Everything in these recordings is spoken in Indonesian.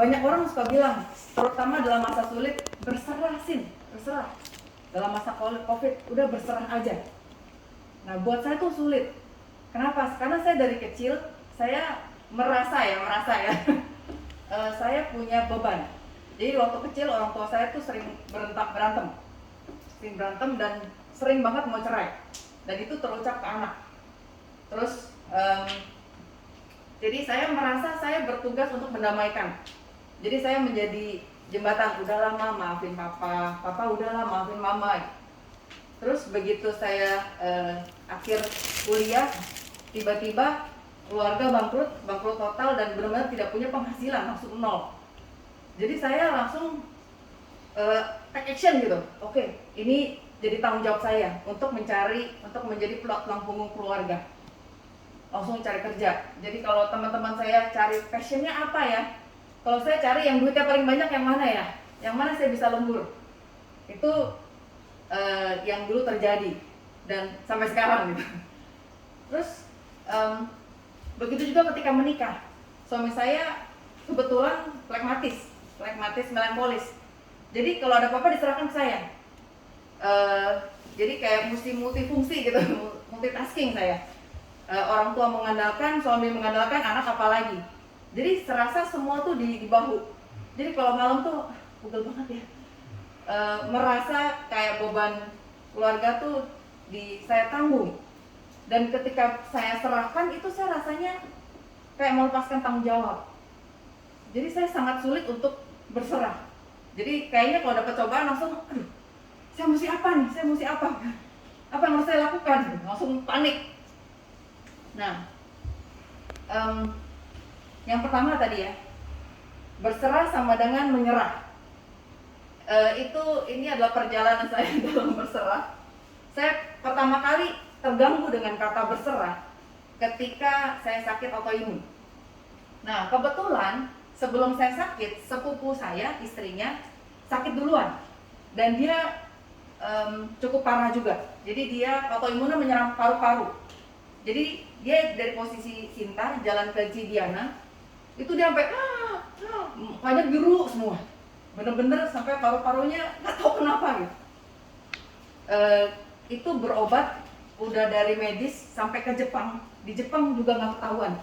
banyak orang suka bilang, terutama dalam masa sulit, berserah Sin, berserah. Dalam masa COVID, udah berserah aja. Nah, buat saya tuh sulit. Kenapa? Karena saya dari kecil, saya merasa ya, saya punya beban. Jadi waktu kecil orang tua saya tuh sering berantem dan sering banget mau cerai. Dan itu terucap ke anak. Terus, jadi saya merasa saya bertugas untuk mendamaikan. Jadi saya menjadi jembatan, udahlah Ma, maafin papa udahlah maafin mama. Terus begitu saya akhir kuliah, tiba-tiba keluarga bangkrut total dan benar-benar tidak punya penghasilan, langsung nol. Jadi saya langsung take action gitu. Oke, ini jadi tanggung jawab saya untuk menjadi tulang punggung keluarga. Langsung cari kerja. Jadi kalau teman-teman saya cari passionnya apa ya? Kalau saya cari yang duitnya paling banyak yang mana ya? Yang mana saya bisa lembur? Itu yang dulu terjadi dan sampai sekarang gitu. Terus begitu juga ketika menikah. Suami saya kebetulan pragmatis, melankolis. Jadi kalau ada apa-apa diserahkan ke saya. Jadi kayak mesti multifungsi gitu, multitasking saya. Orang tua mengandalkan, suami mengandalkan, anak apalagi. Jadi serasa semua tuh di bahu. Jadi kalau malam tuh pegel banget ya. Merasa kayak beban keluarga tuh saya tanggung. Dan ketika saya serahkan itu saya rasanya kayak melepaskan tanggung jawab. Jadi saya sangat sulit untuk berserah. Jadi kayaknya kalau dapat cobaan langsung, aduh, saya mesti apa nih? Saya mesti apa? Apa yang harus saya lakukan? Langsung panik. Nah, yang pertama tadi ya, berserah sama dengan menyerah. Ini adalah perjalanan saya dalam berserah. Saya pertama kali terganggu dengan kata berserah ketika saya sakit autoimun. Nah, kebetulan sebelum saya sakit, sepupu saya, istrinya sakit duluan. Dan dia cukup parah juga. Jadi dia autoimunnya menyerang paru-paru. Jadi dia dari posisi Sinta jalan ke Cidiana, itu dia sampai mukanya biru semua. Bener-bener sampai paru-parunya nggak tahu kenapa gitu. Itu berobat udah dari medis sampai ke Jepang. Di Jepang juga nggak ketahuan.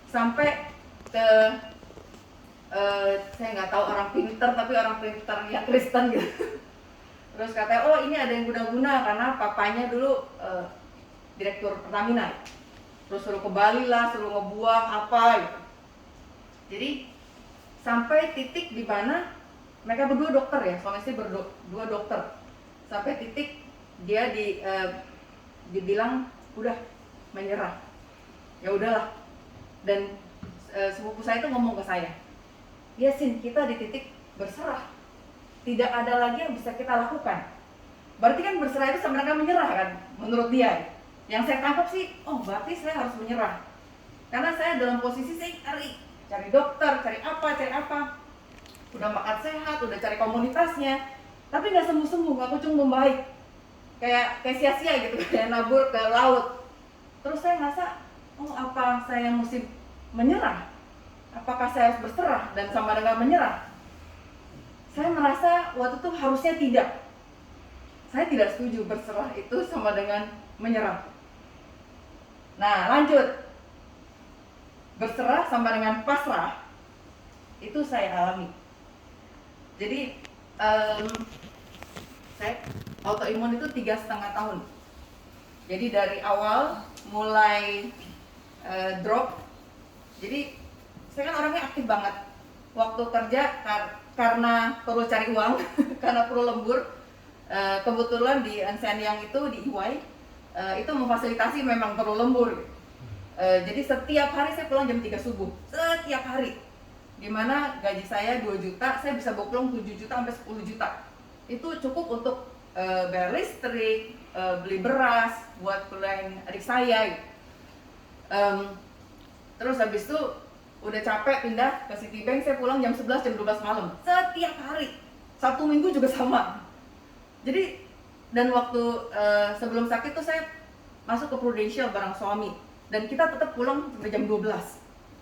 Sampai ke saya nggak tahu orang pinter, tapi orang pinter yang Kristen gitu. Terus katanya, oh ini ada yang guna-guna karena papanya dulu direktur Pertamina. Terus suruh ke Bali lah, suruh ngebuang apa gitu. Jadi sampai titik di mana mereka berdua dokter ya, suami istri berdua dokter. Sampai titik dia dibilang udah menyerah. Ya udahlah. Dan sepupu saya itu ngomong ke saya, ya Sin, kita di titik berserah. Tidak ada lagi yang bisa kita lakukan. Berarti kan berserah itu sama dengan menyerah kan, menurut dia. Yang saya tangkap sih, oh berarti saya harus menyerah. Karena saya dalam posisi saya cari dokter, cari apa. Udah makan sehat, udah cari komunitasnya, tapi nggak sembuh-sembuh, nggak kunjung membaik. Kayak sia-sia gitu, kayak nabur ke laut. Terus saya ngerasa, oh apa saya mesti menyerah? Apakah saya harus berserah dan sama dengan menyerah? Saya merasa waktu itu harusnya tidak. Saya tidak setuju berserah itu sama dengan menyerah. Nah, lanjut. Berserah sama dengan pasrah. Itu saya alami. Jadi, saya autoimun itu 3,5 tahun. Jadi dari awal mulai drop. Jadi, saya kan orangnya aktif banget. Waktu kerja karena perlu cari uang, karena perlu lembur. Kebetulan di Ernst & Young itu di EY itu memfasilitasi memang perlu lembur. Jadi setiap hari saya pulang jam 3 subuh, setiap hari. Dimana gaji saya 2 juta, saya bisa bawa pulang 7 juta sampai 10 juta. Itu cukup untuk bayar listrik, beli beras, buat kuliahin adik saya. Terus habis itu udah capek pindah ke Citibank, saya pulang jam 11, jam 12 malam. Setiap hari, 1 minggu juga sama. Jadi, dan waktu sebelum sakit tuh saya masuk ke Prudential bareng suami. Dan kita tetap pulang sampai jam 12.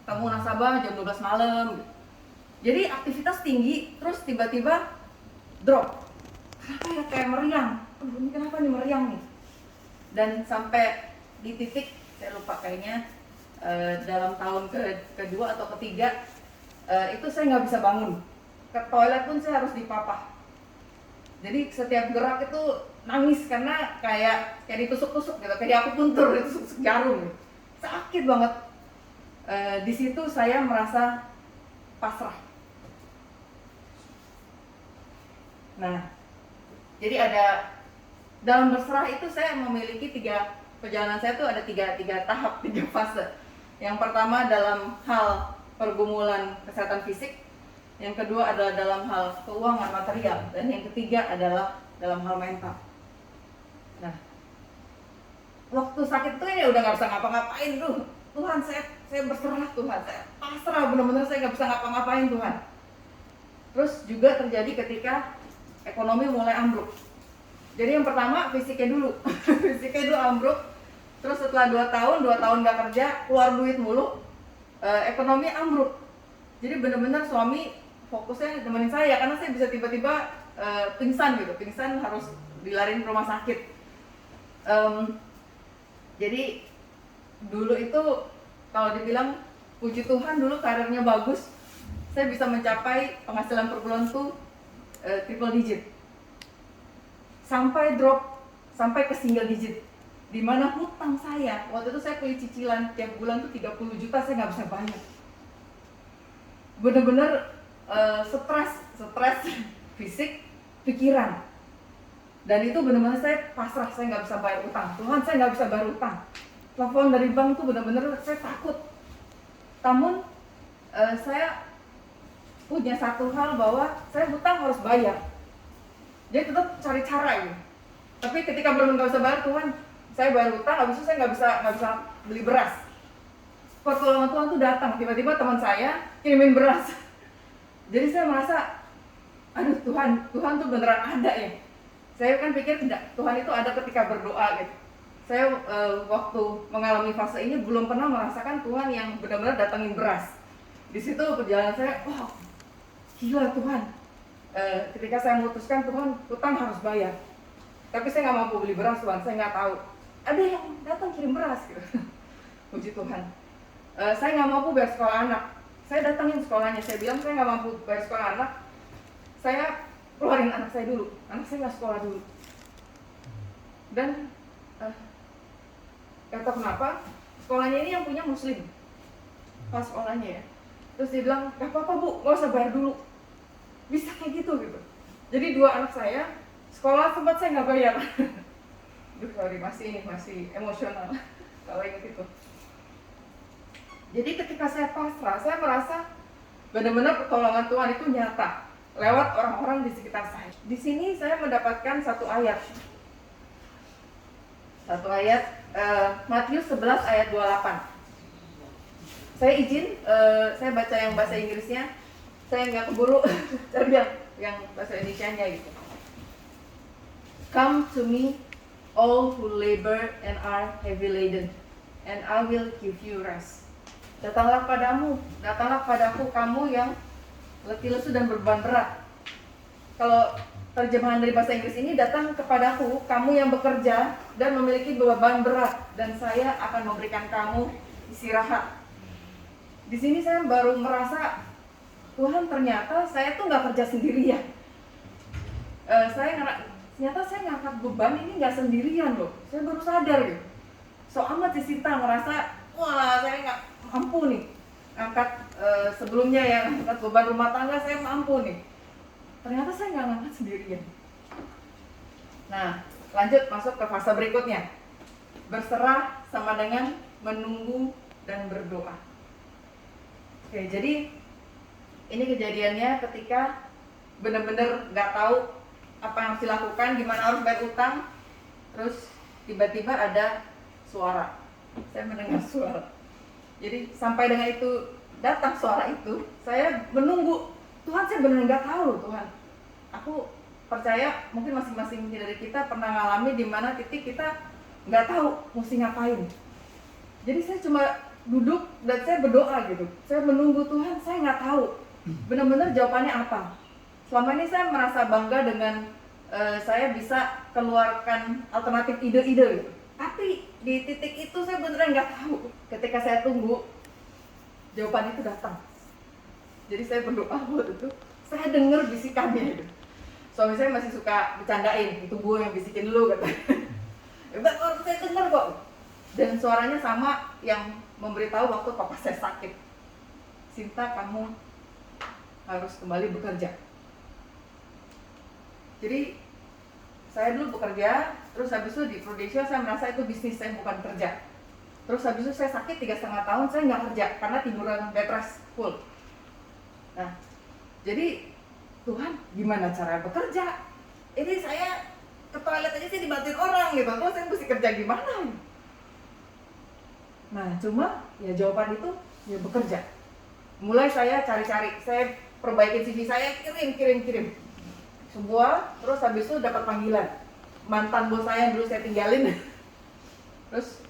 Ketemu nasabah jam 12 malam. Jadi aktivitas tinggi, terus tiba-tiba drop. Kenapa ya, kayak meriang? Ini kenapa nih meriang nih? Dan sampai di titik, saya lupa kayaknya dalam tahun kedua atau ketiga, itu saya nggak bisa bangun. Ke toilet pun saya harus dipapah. Jadi setiap gerak itu nangis karena kayak ditusuk-tusuk gitu, kayak akupuntur, ditusuk jarum gitu. Sakit banget. Di situ saya merasa pasrah. Nah, jadi ada dalam berserah itu saya memiliki perjalanan saya tuh ada tiga tahap, 3 fase. Yang pertama dalam hal pergumulan kesehatan fisik, yang kedua adalah dalam hal keuangan material, dan yang ketiga adalah dalam hal mental. Nah, waktu sakit tuh ya udah nggak bisa ngapa-ngapain tuh. Tuhan, saya berserah Tuhan, saya pasrah, benar-benar saya nggak bisa ngapa-ngapain Tuhan. Terus juga terjadi ketika ekonomi mulai ambruk. Jadi yang pertama fisiknya dulu, fisiknya dulu ambruk. Terus setelah 2 tahun nggak kerja, keluar duit mulu, ekonomi ambruk. Jadi benar-benar suami fokusnya nemenin saya, karena saya bisa tiba-tiba pingsan gitu, harus dilarin ke rumah sakit. Jadi dulu itu kalau dibilang puji Tuhan dulu karirnya bagus, saya bisa mencapai penghasilan per bulan tuh triple digit, sampai drop sampai ke single digit, dimana hutang saya waktu itu saya punya cicilan tiap bulan tuh 30 juta saya nggak bisa bayar. Bener-bener stres fisik, pikiran, dan itu bener-bener saya pasrah, saya nggak bisa bayar utang. Tuhan, saya nggak bisa bayar utang. Telepon dari bank tuh bener-bener saya takut. Namun saya punya satu hal bahwa saya hutang harus bayar. Jadi tetap cari cara gitu. Tapi ketika belum nggak bisa bayar, Tuhan, saya bayar hutang, habis itu saya nggak bisa beli beras. Pertolongan Tuhan tuh datang, tiba-tiba teman saya kirimin beras. Jadi saya merasa, aduh Tuhan tuh beneran ada ya. Saya kan pikir tidak, Tuhan itu ada ketika berdoa gitu. Saya waktu mengalami fase ini belum pernah merasakan Tuhan yang benar-benar datangin beras. Di situ perjalanan saya, wow, gila Tuhan. Ketika saya memutuskan Tuhan, hutang harus bayar. Tapi saya nggak mampu beli beras Tuhan, saya nggak tahu. Ada yang datang kirim beras gitu. Puji Tuhan. Saya nggak mampu bayar sekolah anak. Saya datangin sekolahnya, saya bilang saya nggak mampu bayar sekolah anak. Saya keluarin anak saya dulu, anak saya nggak sekolah dulu. Dan gak tahu kenapa sekolahnya ini yang punya muslim, pas sekolahnya ya. Terus dia bilang, gak apa-apa bu, gak usah bayar dulu. Bisa kayak gitu. Jadi 2 anak saya sekolah sempat saya nggak bayar. Duh, sorry, masih emosional kalau ingat itu. Jadi ketika saya pasrah, saya merasa benar-benar pertolongan Tuhan itu nyata lewat orang-orang di sekitar saya. Di sini saya mendapatkan satu ayat Matius 11 ayat 28. Saya izin, saya baca yang bahasa Inggrisnya, saya nggak keburu cari yang bahasa Indonesianya gitu. Come to me, all who labor and are heavy laden, and I will give you rest. Datanglah padaku, kamu yang letih lesu dan beban berat. Kalau terjemahan dari bahasa Inggris ini, datang kepadaku, kamu yang bekerja dan memiliki beban berat, dan saya akan memberikan kamu istirahat. Di sini saya baru merasa, Tuhan, ternyata saya tuh nggak kerja sendirian. Ternyata saya ngangkat beban ini nggak sendirian loh. Saya baru sadar gitu. So amat disita, ngerasa, wah saya nggak mampu nih angkat sebelumnya ya, angkat beban rumah tangga saya mampu nih. Ternyata saya nggak ngangkat sendirian. Nah, lanjut masuk ke fase berikutnya. Berserah sama dengan menunggu dan berdoa. Oke, jadi ini kejadiannya ketika benar-benar nggak tahu apa yang harus dilakukan, gimana harus bayar utang. Terus tiba-tiba ada suara. Saya mendengar suara. Jadi sampai dengan itu datang suara itu, saya menunggu. Tuhan, saya benar nggak tahu Tuhan. Aku percaya mungkin masing-masing dari kita pernah ngalami di mana titik kita nggak tahu mesti ngapain. Jadi saya cuma duduk dan saya berdoa gitu. Saya menunggu Tuhan, saya nggak tahu. Benar-benar jawabannya apa? Selama ini saya merasa bangga dengan saya bisa keluarkan alternatif ide-ide gitu. Tapi di titik itu saya beneran nggak tahu. Ketika saya tunggu, jawaban itu datang. Jadi saya berdoa waktu itu, saya dengar bisikannya gitu. Suami saya masih suka bercandain, itu gue yang bisikin lu kata. Enggak, orang saya dengar kok. Dan suaranya sama yang memberitahu waktu papa saya sakit. Sinta, kamu harus kembali bekerja. Jadi saya dulu bekerja, terus habis itu di Prudensial saya merasa itu bisnis, saya bukan kerja. Terus habis itu saya sakit 3,5 tahun, saya nggak kerja karena tiduran bed rest full. Nah, jadi Tuhan gimana cara bekerja? Ini saya ke toilet aja sih dibantuin orang gitu, terus saya mesti kerja gimana? Nah, cuma ya jawaban itu ya bekerja. Mulai saya cari-cari, saya perbaikin CV saya, kirim. Sebuah, terus habis itu dapat panggilan. Mantan bos saya yang dulu saya tinggalin. Terus,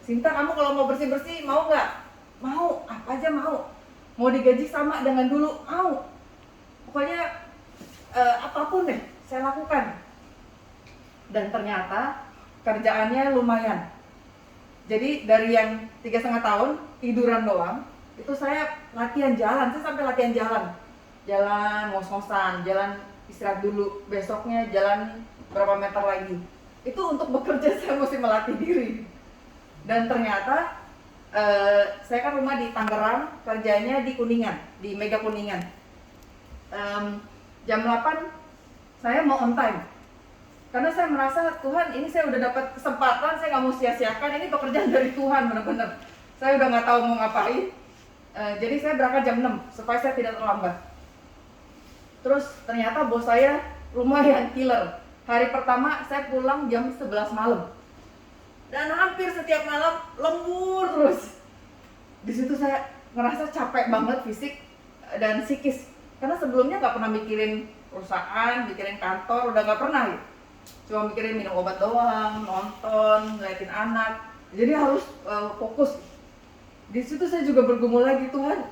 Sinta, kamu kalau mau bersih-bersih mau nggak? Mau, apa aja mau. Mau digaji sama dengan dulu, mau. Pokoknya apapun deh, saya lakukan. Dan ternyata kerjaannya lumayan. Jadi dari yang 3,5 tahun tiduran doang, itu saya latihan jalan, saya sampai latihan jalan ngos-ngosan, jalan istirahat dulu, besoknya jalan berapa meter lagi. Itu untuk bekerja saya mesti melatih diri. Dan ternyata saya kan rumah di Tangerang, kerjanya di Kuningan, di Mega Kuningan. Jam 8 saya mau on time. Karena saya merasa Tuhan, ini saya udah dapat kesempatan, saya nggak mau sia-siakan, ini pekerjaan dari Tuhan benar-benar. Saya udah nggak tahu mau ngapain. Jadi saya berangkat jam 6 supaya saya tidak terlambat. Terus ternyata bos saya lumayan killer. Hari pertama saya pulang jam 11 malam. Dan hampir setiap malam lembur terus. Di situ saya ngerasa capek banget fisik dan psikis. Karena sebelumnya nggak pernah mikirin perusahaan, mikirin kantor, udah nggak pernah gitu. Cuma mikirin minum obat doang, nonton, ngeliatin anak. Jadi harus fokus. Di situ saya juga bergumul lagi, Tuhan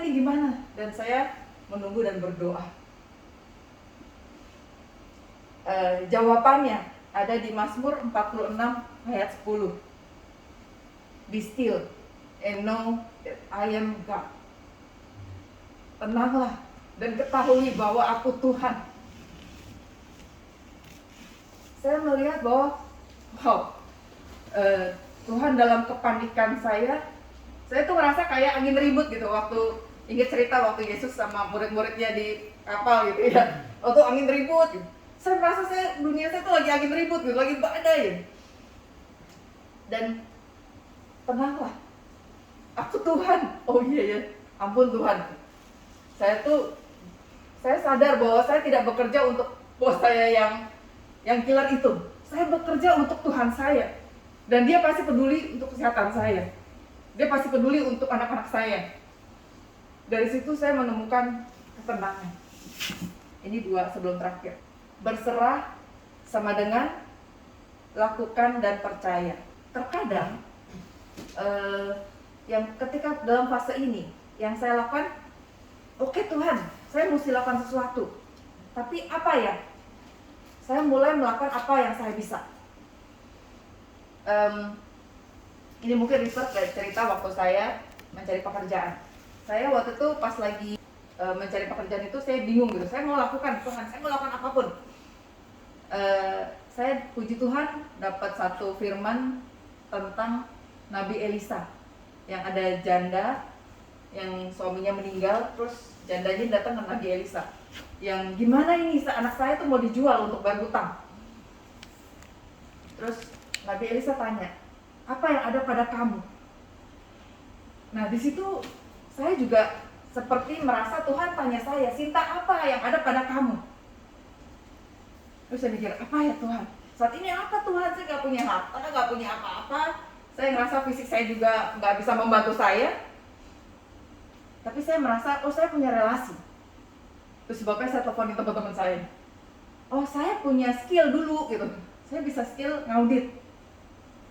ini gimana? Dan saya menunggu dan berdoa. Jawabannya ada di Mazmur 46 ayat 10. Be still and know that I am God. Tenanglah dan ketahui bahwa aku Tuhan. Saya melihat bahwa Tuhan dalam kepanikan saya tuh ngerasa kayak angin ribut gitu. Waktu ingat cerita waktu Yesus sama murid-muridnya di kapal gitu ya, waktu angin ribut gitu. Saya merasa dunia saya tuh lagi angin ribut gitu, lagi badai gitu. Dan tenanglah, aku Tuhan. Oh iya ya, ampun Tuhan. Saya sadar bahwa saya tidak bekerja untuk bos saya yang killer itu. Saya bekerja untuk Tuhan saya. Dan dia pasti peduli untuk kesehatan saya. Dia pasti peduli untuk anak-anak saya. Dari situ saya menemukan ketenangan. Ini 2 sebelum terakhir. Berserah sama dengan lakukan dan percaya. Terkadang yang ketika dalam fase ini yang saya lakukan, oke Tuhan, saya mesti lakukan sesuatu. Tapi apa ya? Saya mulai melakukan apa yang saya bisa. Ini mungkin refer dari cerita waktu saya mencari pekerjaan. Saya waktu itu pas lagi mencari pekerjaan itu saya bingung gitu. Saya mau lakukan, Tuhan, saya mau lakukan apapun. Saya puji Tuhan dapat satu firman tentang Nabi Elisa yang ada janda yang suaminya meninggal, terus jandanya datang ke Nabi Elisa. Yang gimana ini anak saya tuh mau dijual untuk bayar hutang. Terus Nabi Elisa tanya, apa yang ada pada kamu? Nah di situ saya juga seperti merasa Tuhan tanya saya, Sinta, apa yang ada pada kamu? Terus saya mikir, apa ya Tuhan? Saat ini apa Tuhan? Saya nggak punya harta, nggak punya apa-apa. Saya ngerasa fisik saya juga nggak bisa membantu saya. Tapi saya merasa, saya punya relasi. Terus sebabnya saya teleponin teman-teman saya. Saya punya skill dulu gitu. Saya bisa skill ngaudit.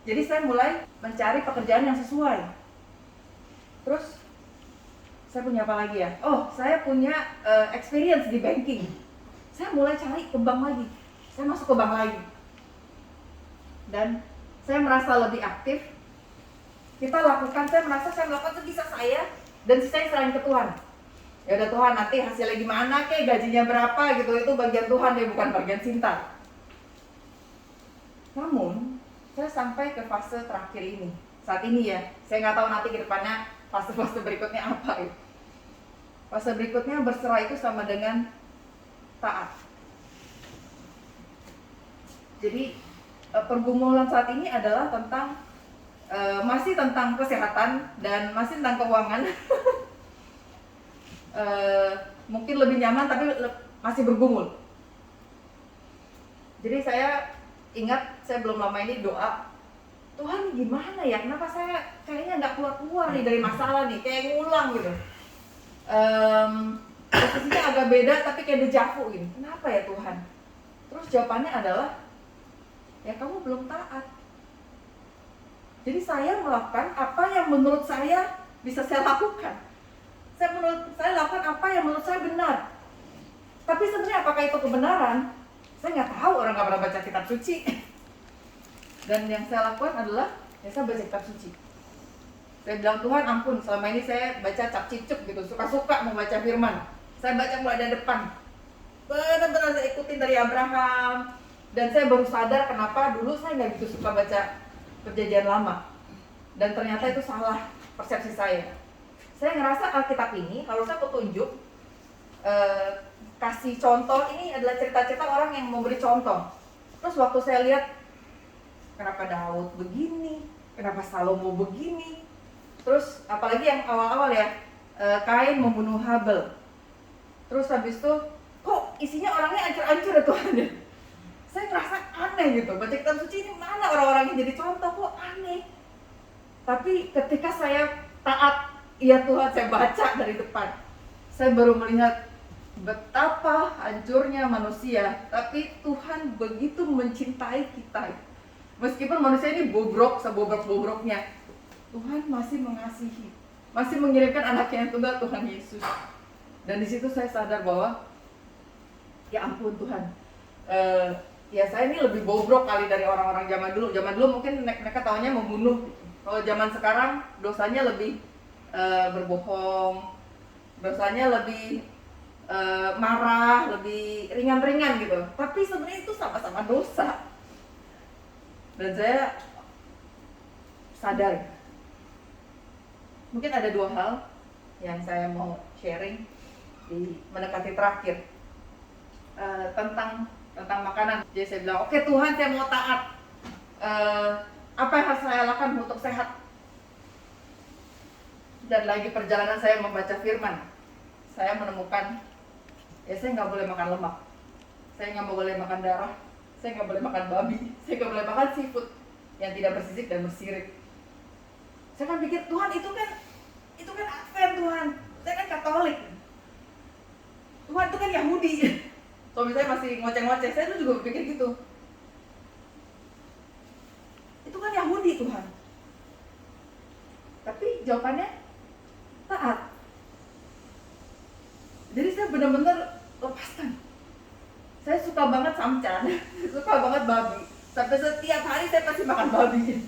Jadi saya mulai mencari pekerjaan yang sesuai. Terus saya punya apa lagi ya? Oh, saya punya experience di banking. Saya mulai cari ke bank lagi. Saya masuk ke bank lagi. Dan saya merasa lebih aktif. Saya merasa saya melakukan sebisa saya, dan sisanya serahin ke Tuhan. Ya udah Tuhan, nanti hasilnya gimana kek, gajinya berapa gitu, itu bagian Tuhan ya, bukan bagian Sinta. Namun, saya sampai ke fase terakhir ini. Saat ini ya, saya nggak tahu nanti ke depannya fase-fase berikutnya apa ya. Fase berikutnya berserah itu sama dengan taat. Jadi pergumulan saat ini adalah tentang masih tentang kesehatan dan masih tentang keuangan. Mungkin lebih nyaman tapi masih bergumul. Jadi saya ingat, saya belum lama ini doa, Tuhan gimana ya, kenapa saya kayaknya nggak keluar-keluar nih dari masalah nih, kayak ngulang gitu. Posisinya agak beda tapi kayak dejavu gitu. Kenapa ya Tuhan? Terus jawabannya adalah, ya kamu belum taat. Jadi saya melakukan apa yang menurut saya bisa saya lakukan. Saya lakukan apa yang menurut saya benar. Tapi sebenarnya apakah itu kebenaran? Saya nggak tahu, orang nggak pernah baca kitab suci. Dan yang saya lakukan adalah, ya saya baca kitab suci. Saya bilang, Tuhan ampun, selama ini saya baca cap cicuk gitu, suka-suka mau baca firman. Saya baca mulai dari depan. Benar-benar saya ikutin dari Abraham. Dan saya baru sadar kenapa dulu saya nggak gitu suka baca Perjanjian Lama. Dan ternyata itu salah persepsi saya. Saya ngerasa Alkitab ini harusnya petunjuk, kasih contoh, ini adalah cerita-cerita orang yang memberi contoh. Terus waktu saya lihat, kenapa Daud begini, kenapa Salomo begini, terus apalagi yang awal-awal ya, Kain membunuh Habel. Terus habis itu, kok isinya orangnya ancur-ancur ya Tuhan ya. Saya ngerasa aneh gitu, baca kitab suci ini mana orang-orang yang jadi contoh, kok aneh. Tapi ketika saya taat, ya Tuhan, saya baca dari depan, saya baru melihat betapa hancurnya manusia, tapi Tuhan begitu mencintai kita. Meskipun manusia ini bobrok, sebobrok-bobroknya, Tuhan masih mengasihi, masih mengirimkan anaknya yang tunggal, Tuhan Yesus. Dan di situ saya sadar bahwa, ya ampun Tuhan, ya saya ini lebih bobrok kali dari orang-orang zaman dulu. Zaman dulu mungkin mereka taunya membunuh. Kalau zaman sekarang dosanya lebih berbohong, dosanya lebih marah, lebih ringan-ringan gitu. Tapi sebenarnya itu sama-sama dosa. Dan saya sadar, mungkin ada dua hal yang saya mau sharing di mendekati terakhir, tentang makanan. Jadi saya bilang, oke Tuhan, saya mau taat. Apa yang harus saya lakukan untuk sehat? Dan lagi perjalanan saya membaca firman, saya menemukan, ya saya nggak boleh makan lemak, saya nggak boleh makan darah, saya nggak boleh makan babi, saya nggak boleh makan seafood yang tidak bersisik dan bersirip. Saya kan pikir, Tuhan itu kan Advent Tuhan, saya kan Katolik, Tuhan itu kan Yahudi. Suami saya masih ngoceh-ngoceh, saya tuh juga berpikir gitu. Itu kan Yahudi Tuhan. Tapi jawabannya taat. Jadi saya benar-benar lepaskan. Saya suka banget samcan, suka banget babi. Sampai setiap hari saya pasti makan babi.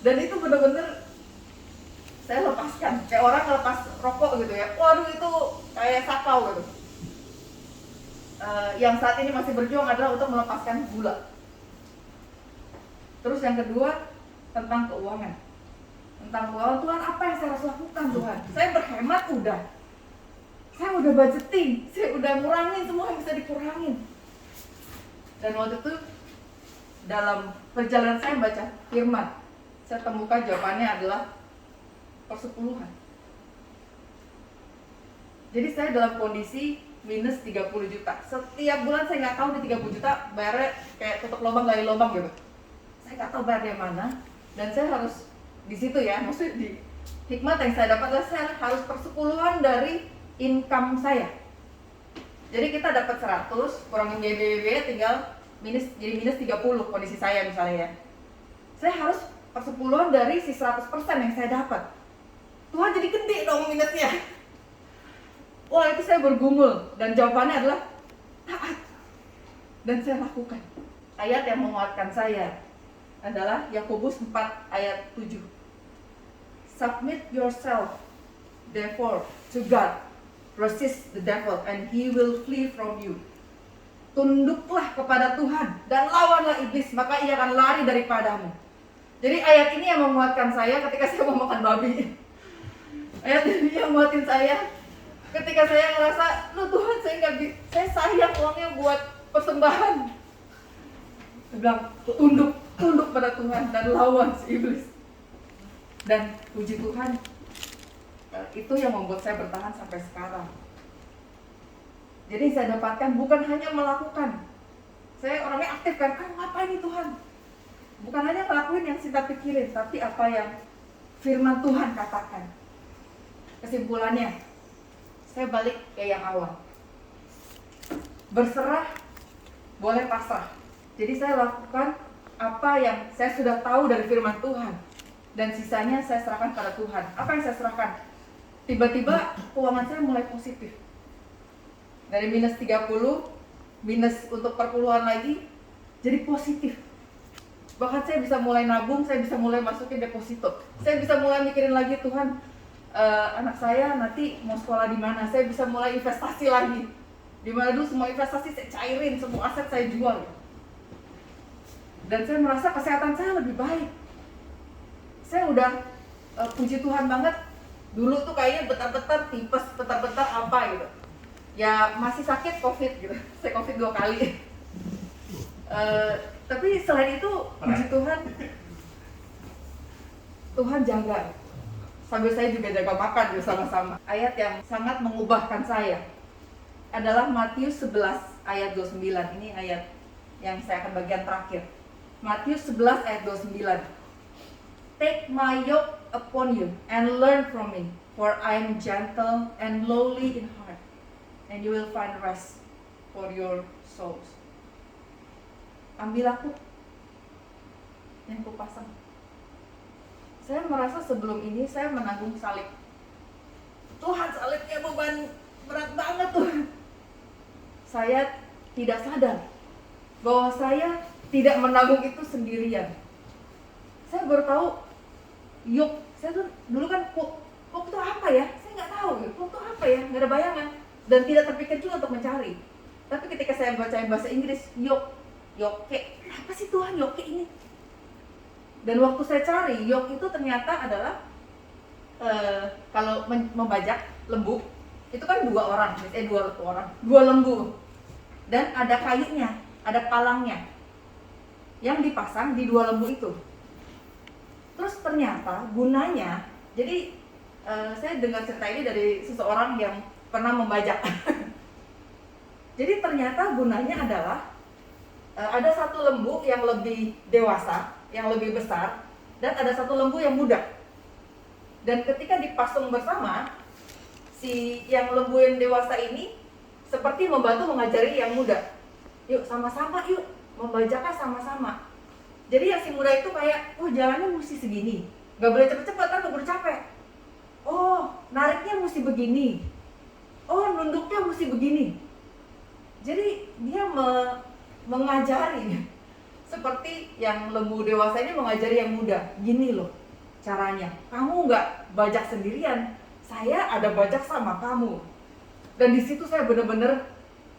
Dan itu benar-benar saya lepaskan. Kayak orang lepas rokok gitu ya. Waduh, itu kayak sakau gitu. Yang saat ini masih berjuang adalah untuk melepaskan gula. Terus yang kedua, tentang keuangan. Tentang keuangan, Tuhan apa yang saya harus lakukan Tuhan? Saya berhemat udah. Saya udah budgeting, saya udah ngurangin semua yang bisa dikurangin. Dan waktu itu dalam perjalanan saya baca firman, saya temukan jawabannya adalah persepuluhan. Jadi saya dalam kondisi minus 30 juta. Setiap bulan saya nggak tahu di 30 juta bayarnya kayak tutup lubang gali lubang gitu. Saya nggak tahu bayar dari mana. Dan saya harus di situ ya, maksudnya di hikmat yang saya dapat adalah saya harus persepuluhan dari income saya. Jadi kita dapat 100 kurangin biaya tinggal jadi minus 30 kondisi saya misalnya ya. Saya harus persepuluhan dari si 100% yang saya dapat. Tuhan, jadi gede dong minusnya. Wah, itu saya bergumul, dan jawabannya adalah taat. Dan saya lakukan. Ayat yang menguatkan saya adalah Yakobus 4 ayat 7. Submit yourself therefore to God, resist the devil and he will flee from you. Tunduklah kepada Tuhan dan lawanlah iblis, maka ia akan lari daripadamu. Jadi ayat ini yang menguatkan saya ketika saya mau makan babi. Ayat ini yang menguatkan saya ketika saya ngerasa, loh Tuhan, saya sayang uangnya buat persembahan. Saya bilang, tunduk pada Tuhan dan lawan si iblis. Dan puji Tuhan, itu yang membuat saya bertahan sampai sekarang. Jadi saya dapatkan bukan hanya melakukan. Saya orangnya aktif kan, ngapain nih Tuhan? Bukan hanya ngelakuin yang kita pikirin, tapi apa yang firman Tuhan katakan. Kesimpulannya, saya balik ke yang awal. Berserah, boleh pasrah. Jadi saya lakukan apa yang saya sudah tahu dari firman Tuhan. Dan sisanya saya serahkan pada Tuhan. Apa yang saya serahkan? Tiba-tiba keuangan saya mulai positif. Dari minus 30, minus untuk perpuluhan lagi, jadi positif. Bahkan saya bisa mulai nabung, saya bisa mulai masukin deposito. Saya bisa mulai mikirin lagi, Tuhan, anak saya nanti mau sekolah di mana? Saya bisa mulai investasi lagi. Di mana dulu semua investasi saya cairin, semua aset saya jual. Dan saya merasa kesehatan saya lebih baik. Saya udah puji Tuhan banget. Dulu tuh kayaknya betar-betar tipes, betar-betar apa gitu. Ya masih sakit COVID gitu. Saya COVID 2 kali. Tapi selain itu puji Tuhan, Tuhan jaga. Sambil saya juga jaga makan bersama-sama. Ayat yang sangat mengubahkan saya adalah Matius 11 ayat 29. Ini ayat yang saya akan bagian terakhir. Matius 11 ayat 29. Take my yoke upon you and learn from me, for I am gentle and lowly in heart, and you will find rest for your souls. Ambil aku yang kupasang. Saya merasa sebelum ini saya menanggung salib. Tuhan, salibnya beban berat banget tuh. Saya tidak sadar bahwa saya tidak menanggung itu sendirian. Saya baru tahu yoke. Saya tuh dulu kan yoke itu apa ya? Saya nggak tahu yoke itu apa ya, nggak ada bayangan dan tidak terpikir juga untuk mencari. Tapi ketika saya baca bahasa Inggris, yoke, apa sih Tuhan yoke ini? Dan waktu saya cari, yoke itu ternyata adalah kalau membajak lembu itu kan dua lembu dan ada kayunya, ada palangnya yang dipasang di dua lembu itu. Terus ternyata gunanya, jadi saya dengar cerita ini dari seseorang yang pernah membajak. Jadi ternyata gunanya adalah ada satu lembu yang lebih dewasa, yang lebih besar, dan ada satu lembu yang muda. Dan ketika dipasung bersama, si yang lembu yang dewasa ini seperti membantu mengajari yang muda. Yuk sama-sama yuk, membajaknya sama-sama. Jadi yang si muda itu kayak, oh jalannya mesti segini, gak boleh cepet-cepet, kan keburu capek. Oh nariknya mesti begini, oh nunduknya mesti begini. Jadi dia mengajari, seperti yang lembu dewasa ini mengajari yang muda. Gini loh caranya, kamu gak bajak sendirian, saya ada bajak sama kamu. Dan di situ saya benar-benar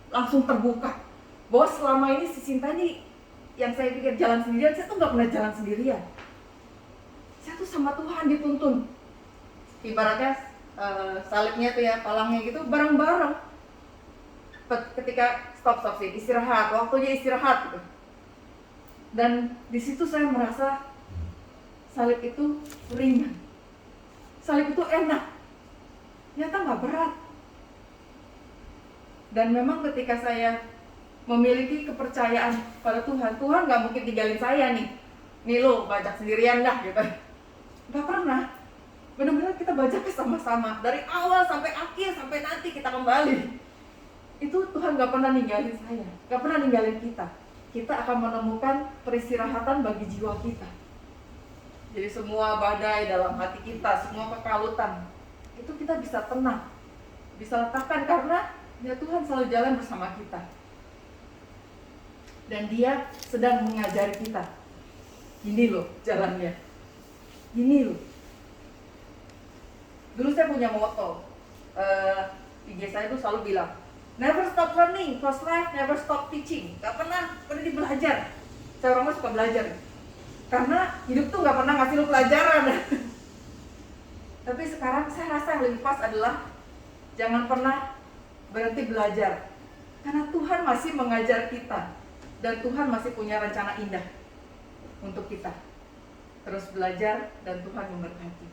langsung terbuka bahwa selama ini si Sinta ini yang saya pikir jalan sendirian, saya tuh gak pernah jalan sendirian. Saya tuh sama Tuhan dituntun. Ibaratnya salibnya tuh ya, palangnya gitu, bareng-bareng. Ketika stop sih, istirahat, waktunya istirahat gitu. Dan di situ saya merasa salib itu ringan. Salib itu enak. Ternyata gak berat. Dan memang ketika saya memiliki kepercayaan pada Tuhan, Tuhan gak mungkin tinggalin saya nih lo bajak sendirian dah gitu. Gak pernah. Benar-benar kita bajaknya sama-sama dari awal sampai akhir, sampai nanti kita kembali. Itu Tuhan gak pernah ninggalin saya, gak pernah ninggalin kita. Kita akan menemukan peristirahatan bagi jiwa kita. Jadi semua badai dalam hati kita, semua kekalutan, itu kita bisa tenang bisa letakkan, karena ya Tuhan selalu jalan bersama kita. Dan Dia sedang mengajari kita. Ini loh jalannya. Ini loh. Dulu saya punya moto. IG saya tuh selalu bilang, never stop learning, cause life never stop teaching. Gak pernah berhenti belajar. Saya orangnya suka belajar. Karena hidup tuh gak pernah ngasih lu pelajaran. Tapi sekarang saya rasa yang lebih pas adalah jangan pernah berhenti belajar. Karena Tuhan masih mengajar kita. Dan Tuhan masih punya rencana indah untuk kita. Terus belajar dan Tuhan memberkati.